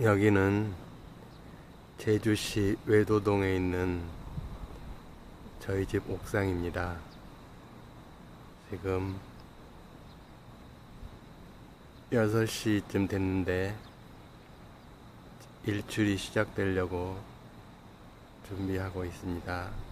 여기는 제주시 외도동에 있는 저희 집 옥상입니다. 지금 6시쯤 됐는데 일출이 시작되려고 준비하고 있습니다.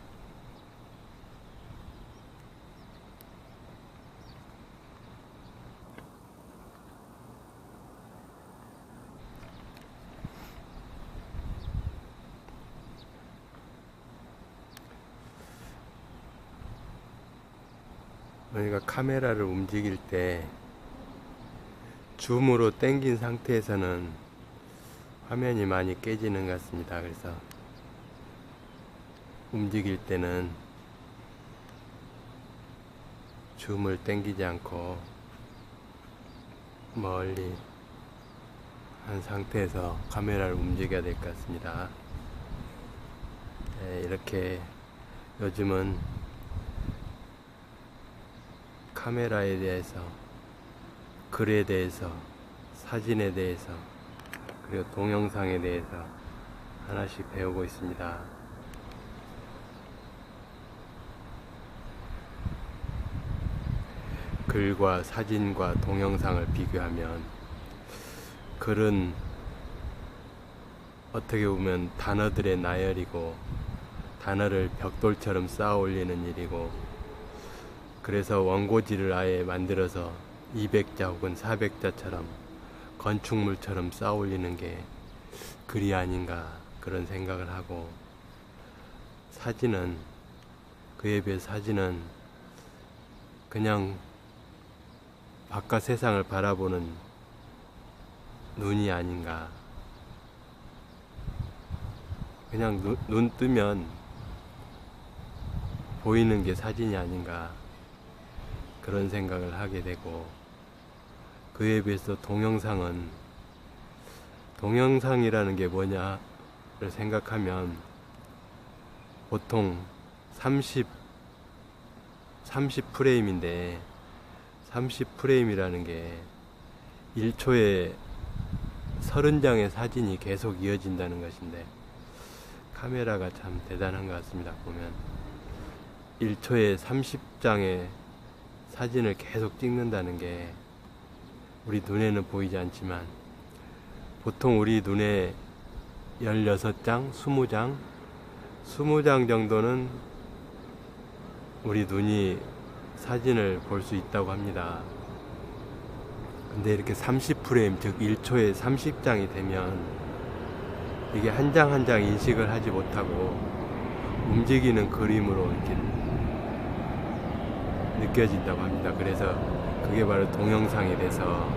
우리가 카메라를 움직일 때 줌으로 당긴 상태에서는 화면이 많이 깨지는 것 같습니다. 그래서 움직일 때는 줌을 당기지 않고 멀리 한 상태에서 카메라를 움직여야 될 것 같습니다. 네, 이렇게 요즘은 카메라에 대해서, 글에 대해서, 사진에 대해서, 그리고 동영상에 대해서 하나씩 배우고 있습니다. 글과 사진과 동영상을 비교하면 글은 어떻게 보면 단어들의 나열이고 단어를 벽돌처럼 쌓아 올리는 일이고, 그래서 원고지를 아예 만들어서 200자 혹은 400자처럼 건축물처럼 쌓아 올리는 게 글이 아닌가 그런 생각을 하고, 사진은 그에 비해 사진은 그냥 바깥 세상을 바라보는 눈이 아닌가, 그냥 눈 뜨면 보이는 게 사진이 아닌가 그런 생각을 하게 되고, 그에 비해서 동영상이라는 게 뭐냐를 생각하면 보통 30프레임인데 30프레임이라는 게 1초에 30장의 사진이 계속 이어진다는 것인데, 카메라가 참 대단한 것 같습니다. 보면 1초에 30장의 사진을 계속 찍는다는 게 우리 눈에는 보이지 않지만 보통 우리 눈에 16장, 20장 정도는 우리 눈이 사진을 볼 수 있다고 합니다. 근데 이렇게 30프레임, 즉 1초에 30장이 되면 이게 한 장 한 장 인식을 하지 못하고 움직이는 그림으로 이렇게 느껴진다고 합니다. 그래서 그게 바로 동영상이 돼서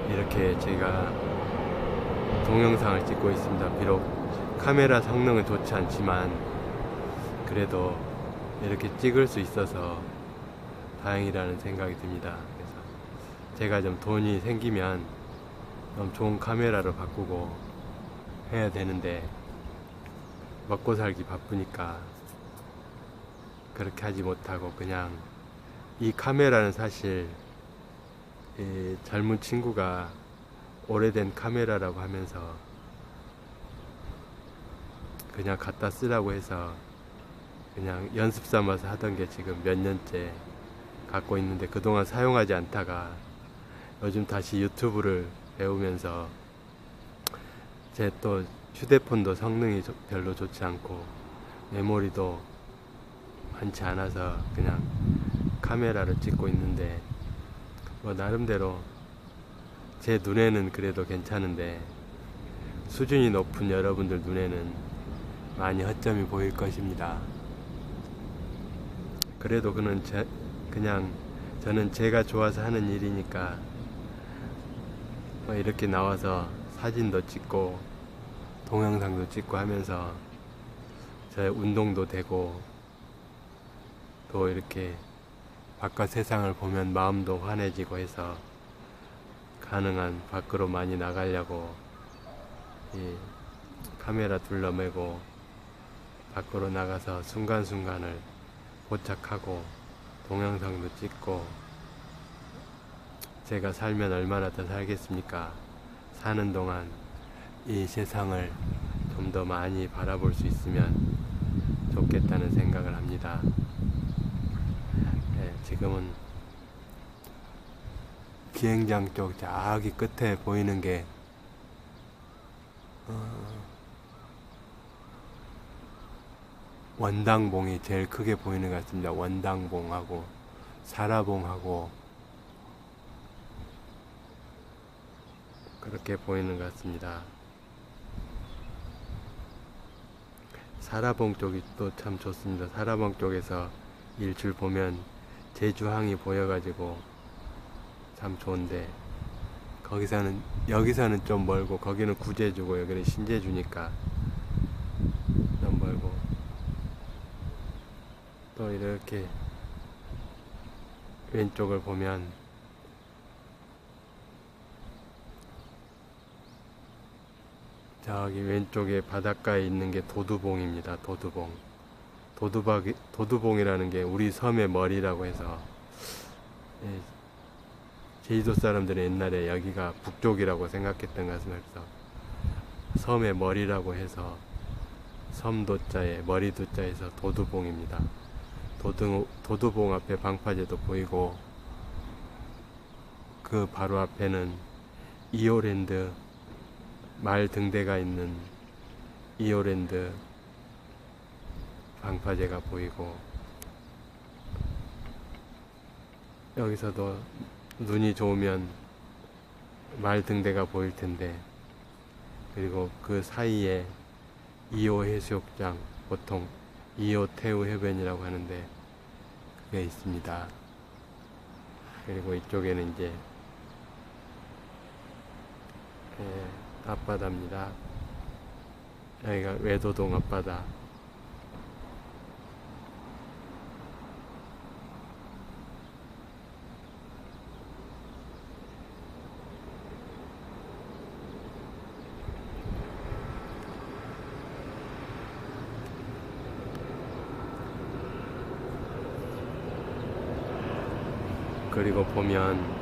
이렇게 제가 동영상을 찍고 있습니다. 비록 카메라 성능은 좋지 않지만 그래도 이렇게 찍을 수 있어서 다행이라는 생각이 듭니다. 그래서 제가 좀 돈이 생기면 좀 좋은 카메라로 바꾸고 해야 되는데 먹고 살기 바쁘니까 그렇게 하지 못하고, 그냥 이 카메라는 사실 이 젊은 친구가 오래된 카메라라고 하면서 그냥 갖다 쓰라고 해서 그냥 연습 삼아서 하던 게 지금 몇 년째 갖고 있는데, 그동안 사용하지 않다가 요즘 다시 유튜브를 배우면서 제 또 휴대폰도 성능이 별로 좋지 않고 메모리도 많지 않아서 그냥 카메라를 찍고 있는데, 뭐 나름대로 제 눈에는 그래도 괜찮은데 수준이 높은 여러분들 눈에는 많이 허점이 보일 것입니다. 그래도 그냥 저는 제가 좋아서 하는 일이니까 뭐 이렇게 나와서 사진도 찍고 동영상도 찍고 하면서 저의 운동도 되고, 또 이렇게 바깥 세상을 보면 마음도 환해지고 해서 가능한 밖으로 많이 나가려고 이 카메라 둘러매고 밖으로 나가서 순간순간을 포착하고 동영상도 찍고, 제가 살면 얼마나 더 살겠습니까? 사는 동안 이 세상을 좀 더 많이 바라볼 수 있으면 좋겠다는 생각을 합니다. 네, 지금은 비행장 쪽 저기 끝에 보이는 게 원당봉이 제일 크게 보이는 것 같습니다. 원당봉하고 사라봉하고 그렇게 보이는 것 같습니다. 사라봉 쪽이 또 참 좋습니다. 사라봉 쪽에서 일출 보면 제주항이 보여가지고 참 좋은데, 여기서는 좀 멀고, 거기는 구제주고 여기는 신제주니까 좀 멀고, 또 이렇게 왼쪽을 보면 저기 왼쪽에 바닷가에 있는 게 도두봉입니다. 도두봉. 도두봉이라는 게 우리 섬의 머리라고 해서, 예, 제주도 사람들은 옛날에 여기가 북쪽이라고 생각했던 것 같습니다. 그래서 섬의 머리라고 해서 섬도자에 머리도자에서 도두봉입니다. 도두봉 앞에 방파제도 보이고, 그 바로 앞에는 이오랜드 말 등대가 있는 이오랜드 방파제가 보이고, 여기서도 눈이 좋으면 말 등대가 보일 텐데, 그리고 그 사이에 2호 해수욕장, 보통 2호 태우 해변이라고 하는데 그게 있습니다. 그리고 이쪽에는 이제 앞바다입니다. 여기가 외도동 앞바다. 그리고 보면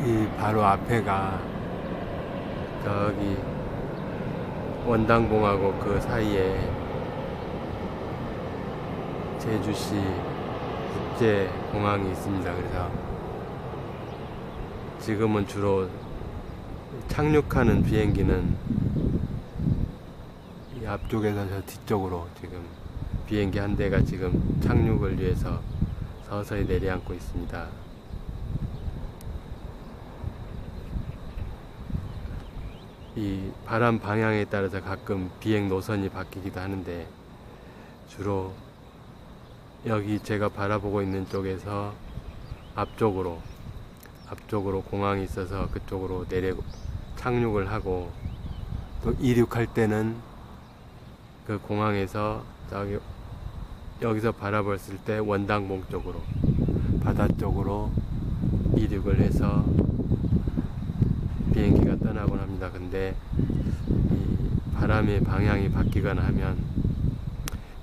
이 바로 앞에가 저기 원당봉하고 그 사이에 제주시 국제공항이 있습니다. 그래서 지금은 주로 착륙하는 비행기는 이 앞쪽에서 저 뒤쪽으로 지금 비행기 한 대가 지금 착륙을 위해서 서서히 내려앉고 있습니다. 이 바람 방향에 따라서 가끔 비행 노선이 바뀌기도 하는데, 주로 여기 제가 바라보고 있는 쪽에서 앞쪽으로 공항이 있어서 그쪽으로 착륙을 하고, 또 이륙할 때는 그 공항에서 여기서 바라봤을 때 원당봉 쪽으로 바다 쪽으로 이륙을 해서 비행기가 떠나곤 합니다. 근데 이 바람의 방향이 바뀌거나 하면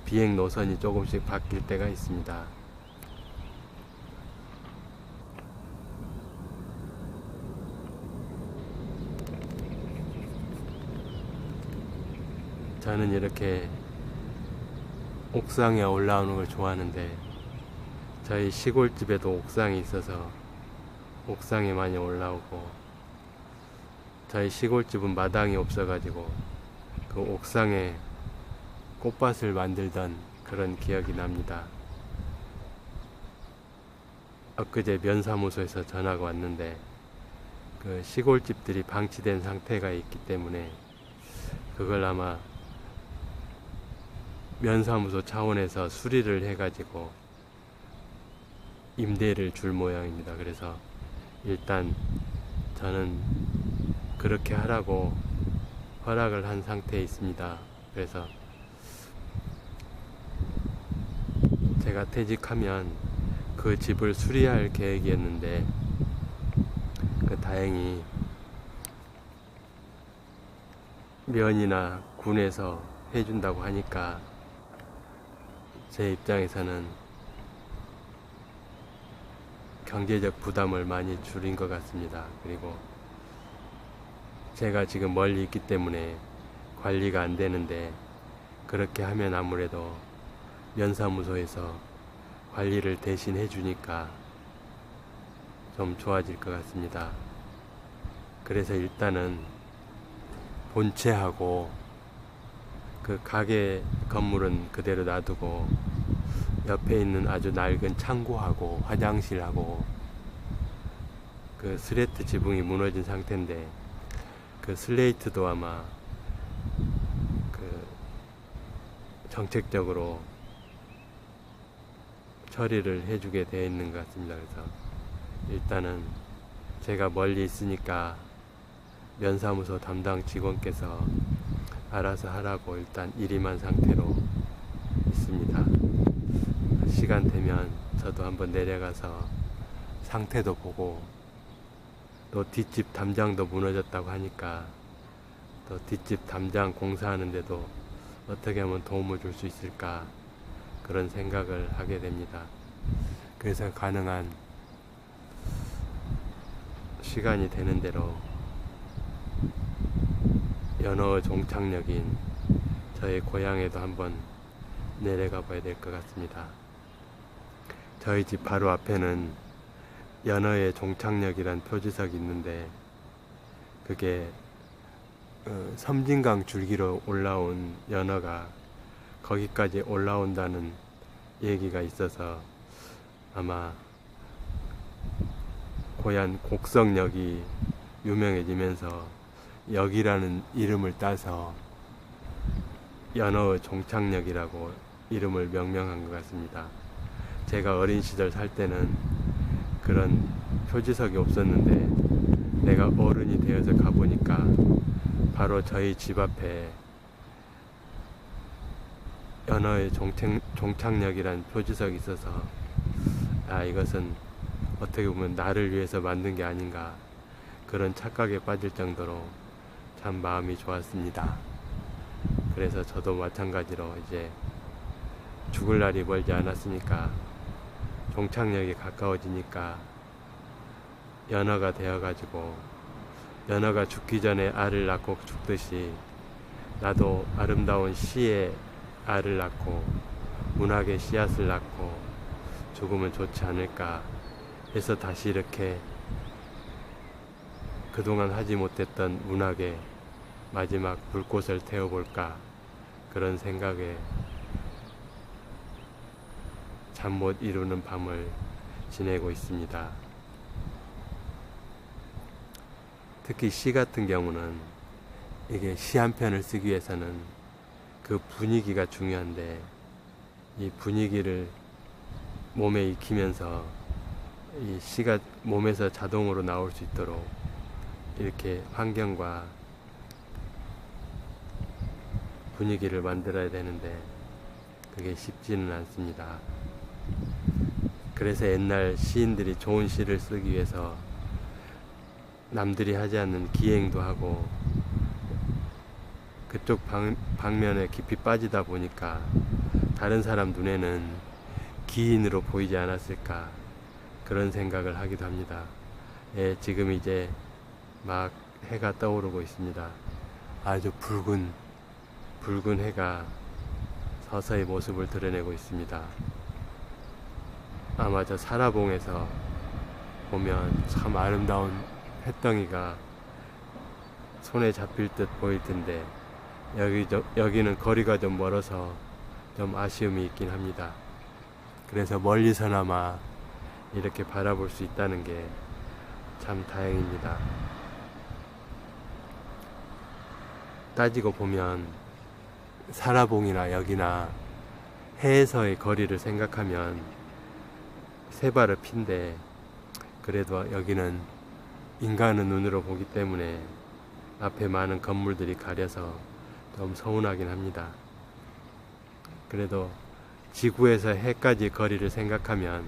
비행 노선이 조금씩 바뀔 때가 있습니다. 저는 이렇게 옥상에 올라오는 걸 좋아하는데, 저희 시골집에도 옥상이 있어서 옥상에 많이 올라오고, 저희 시골집은 마당이 없어가지고 그 옥상에 꽃밭을 만들던 그런 기억이 납니다. 엊그제 면사무소에서 전화가 왔는데, 그 시골집들이 방치된 상태가 있기 때문에 그걸 아마 면사무소 차원에서 수리를 해가지고 임대를 줄 모양입니다. 그래서 일단 저는 그렇게 하라고 허락을 한 상태에 있습니다. 그래서 제가 퇴직하면 그 집을 수리할 계획이었는데, 다행히 면이나 군에서 해준다고 하니까 제 입장에서는 경제적 부담을 많이 줄인 것 같습니다. 그리고 제가 지금 멀리 있기 때문에 관리가 안 되는데, 그렇게 하면 아무래도 면사무소에서 관리를 대신 해주니까 좀 좋아질 것 같습니다. 그래서 일단은 본체하고 그 가게 건물은 그대로 놔두고 옆에 있는 아주 낡은 창고하고 화장실하고 그 슬레이트 지붕이 무너진 상태인데, 그 슬레이트도 아마 그 정책적으로 처리를 해주게 되어 있는 것 같습니다. 그래서 일단은 제가 멀리 있으니까 면사무소 담당 직원께서 알아서 하라고 일단 일임한 상태로 있습니다. 시간 되면 저도 한번 내려가서 상태도 보고, 또 뒷집 담장도 무너졌다고 하니까 또 뒷집 담장 공사하는데도 어떻게 하면 도움을 줄 수 있을까, 그런 생각을 하게 됩니다. 그래서 가능한 시간이 되는 대로 연어 종착역인 저의 고향에도 한번 내려가 봐야 될 것 같습니다. 저희 집 바로 앞에는 연어의 종착역이란 표지석이 있는데, 그게 섬진강 줄기로 올라온 연어가 거기까지 올라온다는 얘기가 있어서 아마 고향 곡성역이 유명해지면서 역이라는 이름을 따서 연어 종착역이라고 이름을 명명한 것 같습니다. 제가 어린 시절 살 때는 그런 표지석이 없었는데, 내가 어른이 되어서 가보니까 바로 저희 집 앞에 연어의 종착역이라는 표지석이 있어서, 아, 이것은 어떻게 보면 나를 위해서 만든 게 아닌가, 그런 착각에 빠질 정도로 참 마음이 좋았습니다. 그래서 저도 마찬가지로 이제 죽을 날이 멀지 않았으니까, 종착역이 가까워지니까 연어가 되어가지고, 연어가 죽기 전에 알을 낳고 죽듯이 나도 아름다운 시의 알을 낳고 문학의 씨앗을 낳고 죽으면 좋지 않을까 해서 다시 이렇게 그동안 하지 못했던 문학의 마지막 불꽃을 태워볼까, 그런 생각에 잠 못 이루는 밤을 지내고 있습니다. 특히 시 같은 경우는 이게 시 한 편을 쓰기 위해서는 그 분위기가 중요한데, 이 분위기를 몸에 익히면서 이 시가 몸에서 자동으로 나올 수 있도록 이렇게 환경과 분위기를 만들어야 되는데 그게 쉽지는 않습니다. 그래서 옛날 시인들이 좋은 시를 쓰기 위해서 남들이 하지 않는 기행도 하고 그쪽 방면에 깊이 빠지다 보니까 다른 사람 눈에는 기인으로 보이지 않았을까, 그런 생각을 하기도 합니다. 예, 지금 이제 막 해가 떠오르고 있습니다. 아주 붉은 해가 서서히 모습을 드러내고 있습니다. 아마 저 사라봉에서 보면 참 아름다운 햇덩이가 손에 잡힐 듯 보일 텐데, 여기는 거리가 좀 멀어서 좀 아쉬움이 있긴 합니다. 그래서 멀리서나마 이렇게 바라볼 수 있다는 게 참 다행입니다. 따지고 보면 사라봉이나 여기나 해에서의 거리를 생각하면 세 발의 피인데, 그래도 여기는 인간의 눈으로 보기 때문에 앞에 많은 건물들이 가려서 좀 서운하긴 합니다. 그래도 지구에서 해까지 거리를 생각하면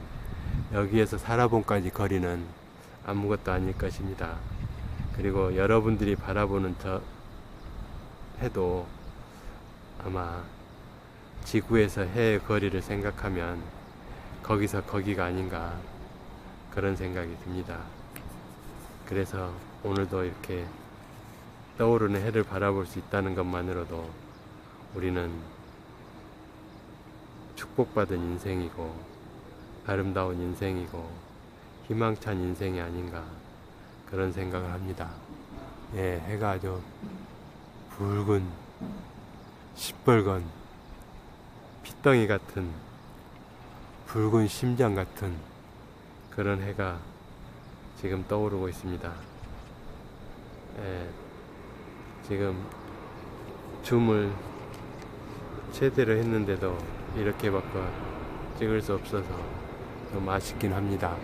여기에서 사라봉까지 거리는 아무것도 아닐 것입니다. 그리고 여러분들이 바라보는 저 해도 아마 지구에서 해의 거리를 생각하면 거기서 거기가 아닌가, 그런 생각이 듭니다. 그래서 오늘도 이렇게 떠오르는 해를 바라볼 수 있다는 것만으로도 우리는 축복받은 인생이고 아름다운 인생이고 희망찬 인생이 아닌가 그런 생각을 합니다. 예, 해가 아주 붉은 시뻘건 핏덩이 같은 붉은 심장 같은 그런 해가 지금 떠오르고 있습니다. 예, 지금 줌을 최대로 했는데도 이렇게밖에 찍을 수 없어서 좀 아쉽긴 합니다.